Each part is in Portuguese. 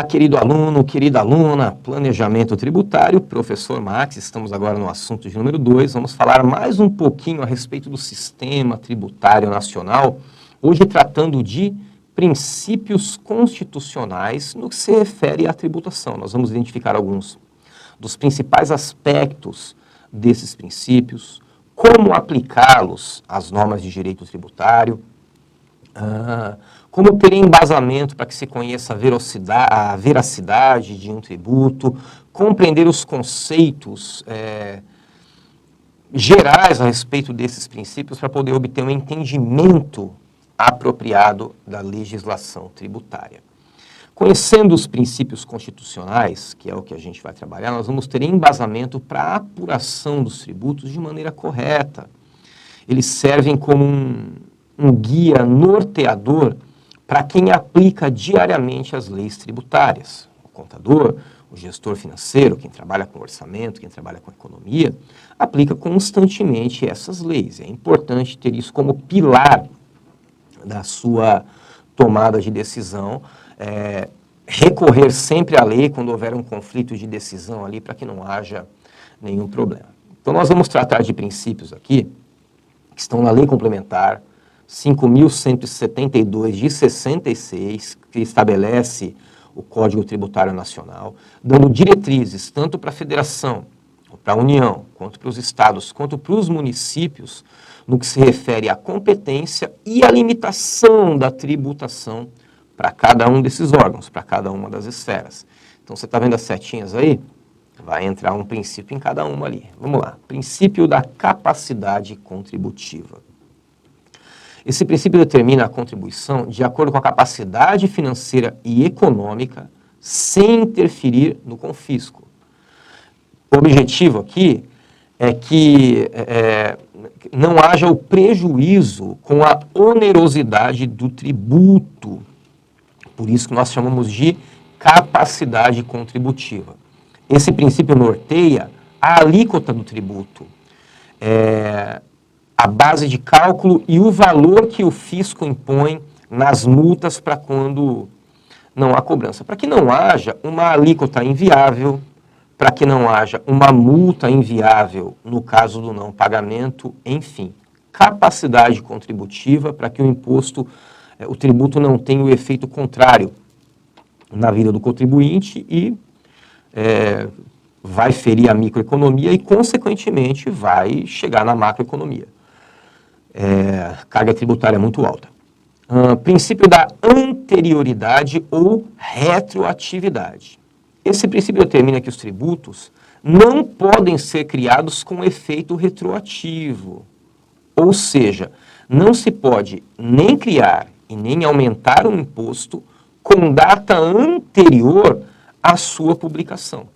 querido aluno, querida aluna, planejamento tributário, professor Max, estamos agora no assunto de número 2, vamos falar mais um pouquinho a respeito do sistema tributário nacional, hoje tratando de princípios constitucionais no que se refere à tributação. Nós vamos identificar alguns dos principais aspectos desses princípios, como aplicá-los às normas de direito tributário, como ter embasamento para que se conheça a veracidade de um tributo, compreender os conceitos gerais a respeito desses princípios para poder obter um entendimento apropriado da legislação tributária. Conhecendo os princípios constitucionais, que é o que a gente vai trabalhar, nós vamos ter embasamento para a apuração dos tributos de maneira correta. Eles servem como um guia norteador para quem aplica diariamente as leis tributárias. O contador, o gestor financeiro, quem trabalha com orçamento, quem trabalha com economia, aplica constantemente essas leis. É importante ter isso como pilar da sua tomada de decisão, recorrer sempre à lei quando houver um conflito de decisão ali, para que não haja nenhum problema. Então, nós vamos tratar de princípios aqui, que estão na Lei Complementar 5.172 de 66, que estabelece o Código Tributário Nacional, dando diretrizes tanto para a Federação, para a União, quanto para os estados, quanto para os municípios, no que se refere à competência e à limitação da tributação para cada um desses órgãos, para cada uma das esferas. Então, você está vendo as setinhas aí? Vai entrar um princípio em cada uma ali. Vamos lá. Princípio da capacidade contributiva. Esse princípio determina a contribuição de acordo com a capacidade financeira e econômica, sem interferir no confisco. O objetivo aqui é que não haja o prejuízo com a onerosidade do tributo. Por isso que nós chamamos de capacidade contributiva. Esse princípio norteia a alíquota do tributo, a base de cálculo e o valor que o fisco impõe nas multas para quando não há cobrança. Para que não haja uma alíquota inviável, para que não haja uma multa inviável no caso do não pagamento, enfim. Capacidade contributiva para que o tributo não tenha o efeito contrário na vida do contribuinte e vai ferir a microeconomia e, consequentemente, vai chegar na macroeconomia. Carga tributária muito alta. Princípio da anterioridade ou retroatividade. Esse princípio determina que os tributos não podem ser criados com efeito retroativo. Ou seja, não se pode nem criar e nem aumentar um imposto com data anterior à sua publicação.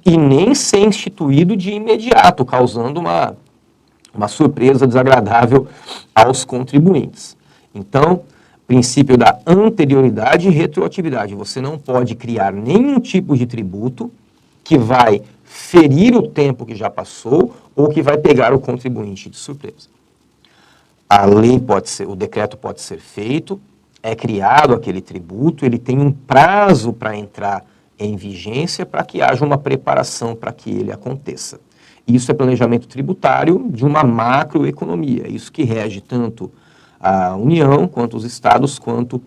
E nem ser instituído de imediato, causando uma surpresa desagradável aos contribuintes. Então, princípio da anterioridade e retroatividade. Você não pode criar nenhum tipo de tributo que vai ferir o tempo que já passou ou que vai pegar o contribuinte de surpresa. O decreto pode ser feito, é criado aquele tributo, ele tem um prazo para entrar em vigência para que haja uma preparação para que ele aconteça. Isso é planejamento tributário de uma macroeconomia, isso que rege tanto a União, quanto os estados, quanto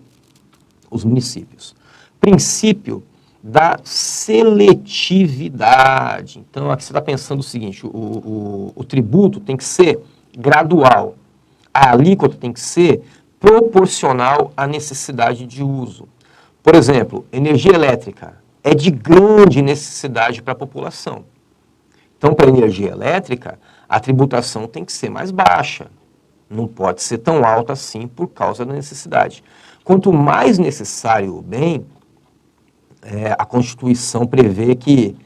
os municípios. Princípio da seletividade. Então, aqui você está pensando o seguinte, o tributo tem que ser gradual, a alíquota tem que ser proporcional à necessidade de uso. Por exemplo, energia elétrica é de grande necessidade para a população. Então, para a energia elétrica, a tributação tem que ser mais baixa. Não pode ser tão alta assim por causa da necessidade. Quanto mais necessário o bem, a Constituição previne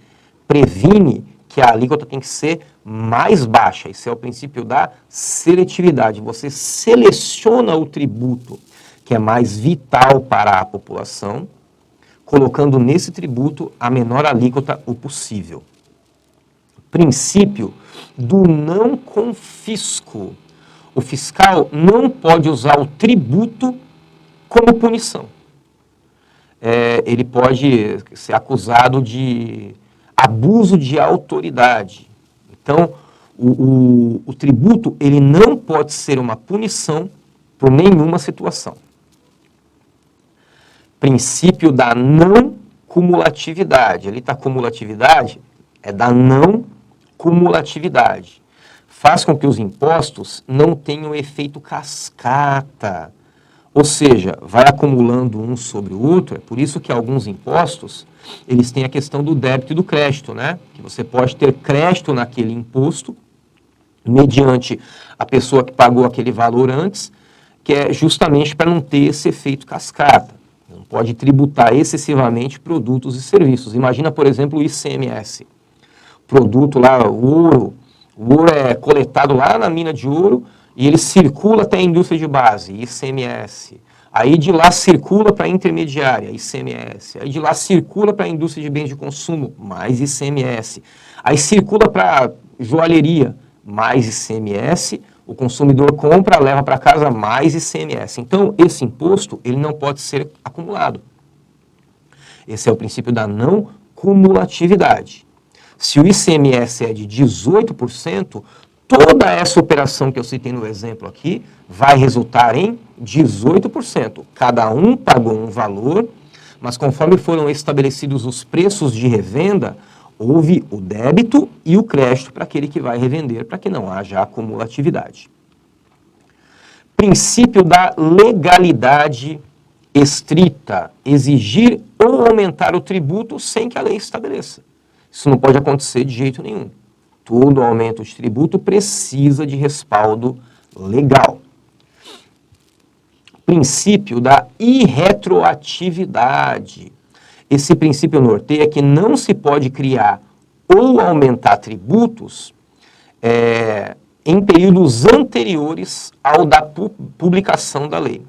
que a alíquota tem que ser mais baixa. Esse é o princípio da seletividade. Você seleciona o tributo que é mais vital para a população, colocando nesse tributo a menor alíquota o possível. Princípio do não confisco. O fiscal não pode usar o tributo como punição. ele pode ser acusado de abuso de autoridade. Então, o tributo ele não pode ser uma punição por nenhuma situação. Princípio da não cumulatividade. Ali está cumulatividade, é da não cumulatividade. Faz com que os impostos não tenham efeito cascata. Ou seja, vai acumulando um sobre o outro. É por isso que alguns impostos, eles têm a questão do débito e do crédito, né? Que você pode ter crédito naquele imposto, mediante a pessoa que pagou aquele valor antes, que é justamente para não ter esse efeito cascata. Não pode tributar excessivamente produtos e serviços. Imagina, por exemplo, o ICMS. Produto lá, o ouro é coletado lá na mina de ouro e ele circula até a indústria de base, ICMS. Aí de lá circula para a intermediária, ICMS. Aí de lá circula para a indústria de bens de consumo, mais ICMS. Aí circula para joalheria, mais ICMS. O consumidor compra, leva para casa, mais ICMS. Então, esse imposto ele não pode ser acumulado. Esse é o princípio da não cumulatividade. Se o ICMS é de 18%, toda essa operação que eu citei no exemplo aqui vai resultar em 18%. Cada um pagou um valor, mas conforme foram estabelecidos os preços de revenda, houve o débito e o crédito para aquele que vai revender, para que não haja acumulatividade. Princípio da legalidade estrita, exigir ou aumentar o tributo sem que a lei estabeleça. Isso não pode acontecer de jeito nenhum. Todo aumento de tributo precisa de respaldo legal. Princípio da irretroatividade. Esse princípio norteia que não se pode criar ou aumentar tributos em períodos anteriores ao da publicação da lei.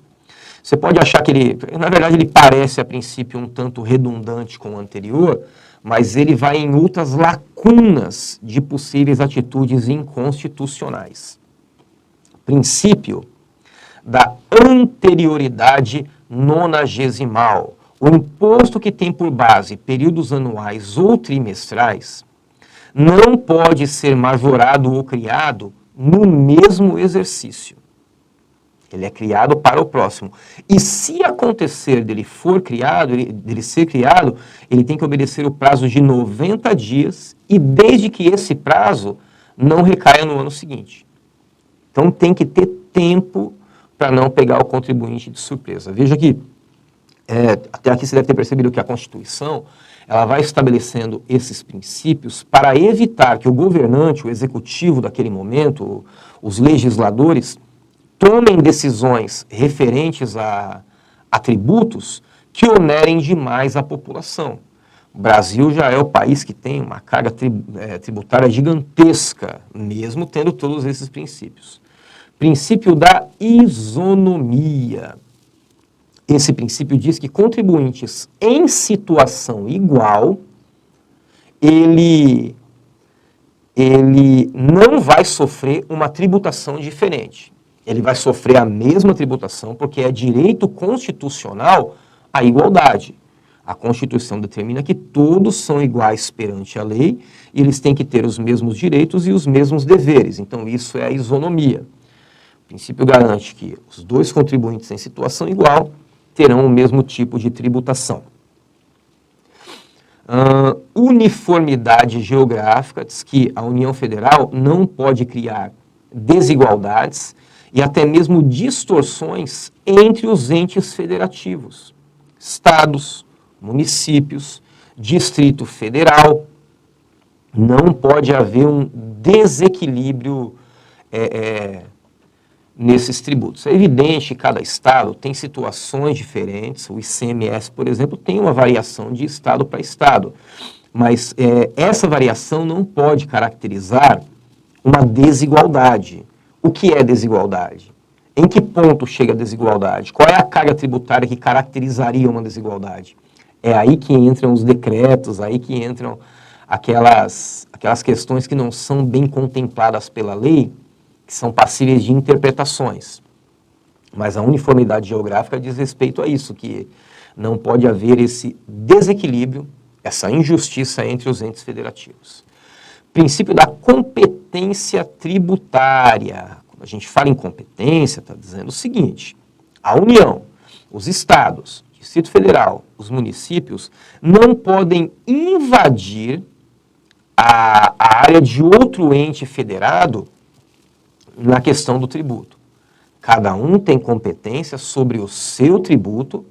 Você pode achar que na verdade, ele parece a princípio um tanto redundante com o anterior, mas ele vai em outras lacunas de possíveis atitudes inconstitucionais. Princípio da anterioridade nonagesimal. O imposto que tem por base períodos anuais ou trimestrais não pode ser majorado ou criado no mesmo exercício. Ele é criado para o próximo. E se acontecer dele ser criado, ele tem que obedecer o prazo de 90 dias e desde que esse prazo não recaia no ano seguinte. Então tem que ter tempo para não pegar o contribuinte de surpresa. Veja que, até aqui você deve ter percebido que a Constituição ela vai estabelecendo esses princípios para evitar que o governante, o executivo daquele momento, os legisladores, tomem decisões referentes a tributos que onerem demais a população. O Brasil já é o país que tem uma carga tributária gigantesca, mesmo tendo todos esses princípios. Princípio da isonomia. Esse princípio diz que contribuintes em situação igual, ele não vai sofrer uma tributação diferente. Ele vai sofrer a mesma tributação porque é direito constitucional a igualdade. A Constituição determina que todos são iguais perante a lei e eles têm que ter os mesmos direitos e os mesmos deveres. Então, isso é a isonomia. O princípio garante que os dois contribuintes em situação igual terão o mesmo tipo de tributação. Uniformidade geográfica diz que a União Federal não pode criar desigualdades e até mesmo distorções entre os entes federativos, estados, municípios, Distrito Federal. Não pode haver um desequilíbrio nesses tributos. É evidente que cada estado tem situações diferentes. O ICMS, por exemplo, tem uma variação de estado para estado. Mas essa variação não pode caracterizar uma desigualdade. O que é desigualdade? Em que ponto chega a desigualdade? Qual é a carga tributária que caracterizaria uma desigualdade? É aí que entram os decretos, aí que entram aquelas questões que não são bem contempladas pela lei, que são passíveis de interpretações. Mas a uniformidade geográfica diz respeito a isso, que Não pode haver esse desequilíbrio, essa injustiça entre os entes federativos. Princípio da competência tributária. Quando a gente fala em competência, está dizendo o seguinte: a União, os estados, o Distrito Federal, os municípios não podem invadir a área de outro ente federado na questão do tributo. Cada um tem competência sobre o seu tributo,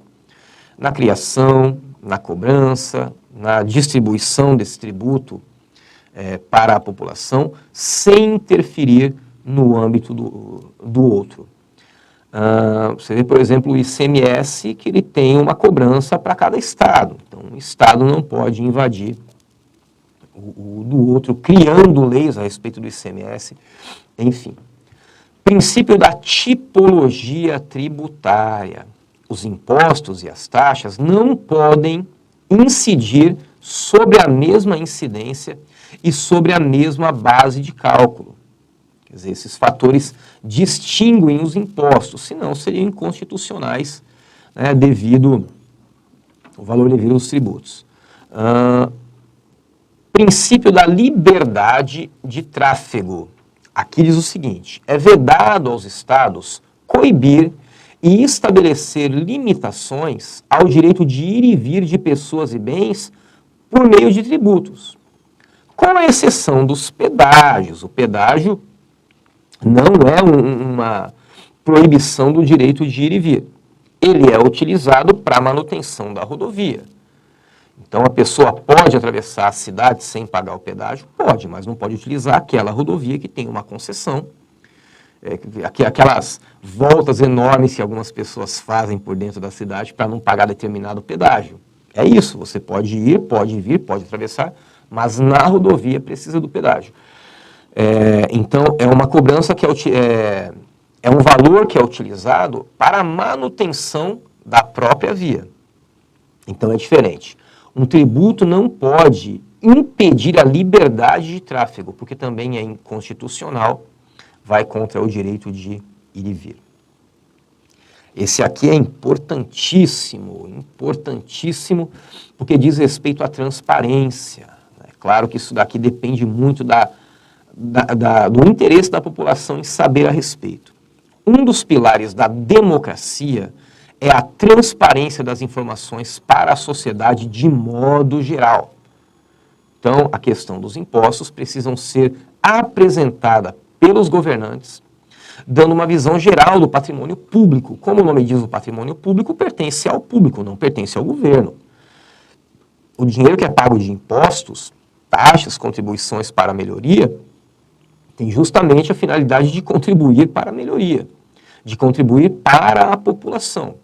na criação, na cobrança, na distribuição desse tributo para a população, sem interferir no âmbito do outro. Você vê, por exemplo, o ICMS, que ele tem uma cobrança para cada estado. Então, o estado não pode invadir o do outro, criando leis a respeito do ICMS, enfim. Princípio da tipologia tributária. Os impostos e as taxas não podem incidir sobre a mesma incidência e sobre a mesma base de cálculo. Quer dizer, esses fatores distinguem os impostos, senão seriam inconstitucionais, né, devido ao valor devido aos tributos. Princípio da liberdade de tráfego. Aqui diz o seguinte: é vedado aos estados coibir e estabelecer limitações ao direito de ir e vir de pessoas e bens por meio de tributos, com a exceção dos pedágios. O pedágio não é uma proibição do direito de ir e vir. Ele é utilizado para a manutenção da rodovia. Então, a pessoa pode atravessar a cidade sem pagar o pedágio? Pode, mas não pode utilizar aquela rodovia que tem uma concessão. Aquelas voltas enormes que algumas pessoas fazem por dentro da cidade para não pagar determinado pedágio. É isso, você pode ir, pode vir, pode atravessar, mas na rodovia precisa do pedágio. Então, é uma cobrança que é um valor que é utilizado para a manutenção da própria via. Então, é diferente. Um tributo não pode impedir a liberdade de tráfego, porque também é inconstitucional, vai contra o direito de ir e vir. Esse aqui é importantíssimo, porque diz respeito à transparência. É claro que isso daqui depende muito do interesse da população em saber a respeito. Um dos pilares da democracia é a transparência das informações para a sociedade de modo geral. Então, a questão dos impostos precisam ser apresentada pelos governantes, dando uma visão geral do patrimônio público. Como o nome diz, o patrimônio público pertence ao público, não pertence ao governo. O dinheiro que é pago de impostos, taxas, contribuições para a melhoria, tem justamente a finalidade de contribuir para a melhoria, de contribuir para a população.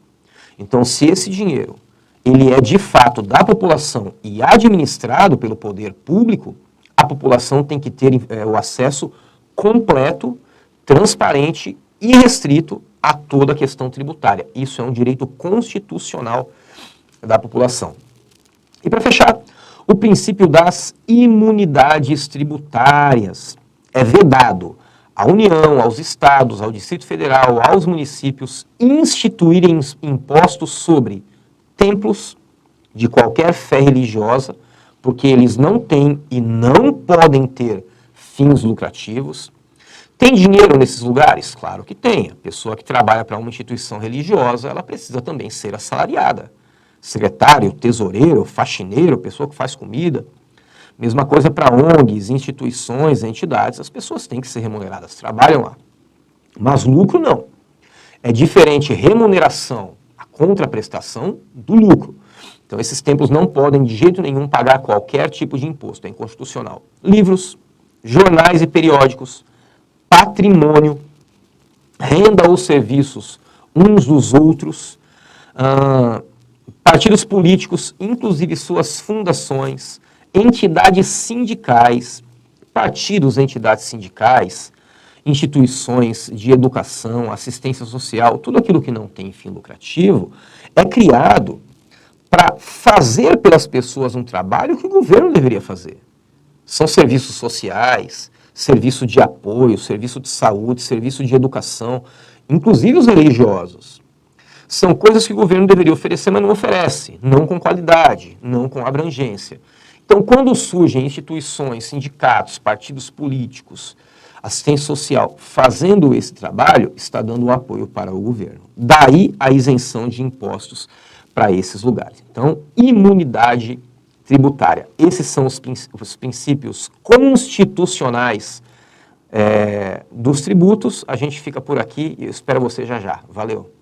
Então, se esse dinheiro ele é de fato da população e administrado pelo poder público, a população tem que ter o acesso completo, transparente e restrito a toda a questão tributária. Isso é um direito constitucional da população. E para fechar, o princípio das imunidades tributárias. É vedado à União, aos estados, ao Distrito Federal, aos municípios instituírem impostos sobre templos de qualquer fé religiosa, porque eles não têm e não podem ter fins lucrativos. Tem dinheiro nesses lugares? Claro que tem. A pessoa que trabalha para uma instituição religiosa, ela precisa também ser assalariada. Secretário, tesoureiro, faxineiro, pessoa que faz comida. Mesma coisa para ONGs, instituições, entidades, as pessoas têm que ser remuneradas, trabalham lá. Mas lucro não. É diferente remuneração, a contraprestação, do lucro. Então esses templos não podem de jeito nenhum pagar qualquer tipo de imposto, é inconstitucional. Livros, jornais e periódicos, patrimônio, renda ou serviços uns dos outros, partidos políticos, inclusive suas fundações, entidades sindicais, partidos, entidades sindicais, instituições de educação, assistência social, tudo aquilo que não tem fim lucrativo, é criado para fazer pelas pessoas um trabalho que o governo deveria fazer. São serviços sociais, serviço de apoio, serviço de saúde, serviço de educação, inclusive os religiosos. São coisas que o governo deveria oferecer, mas não oferece, não com qualidade, não com abrangência. Então, quando surgem instituições, sindicatos, partidos políticos, assistência social fazendo esse trabalho, está dando apoio para o governo. Daí a isenção de impostos para esses lugares. Então, imunidade tributária. Esses são os princípios constitucionais dos tributos. A gente fica por aqui e eu espero você já já. Valeu!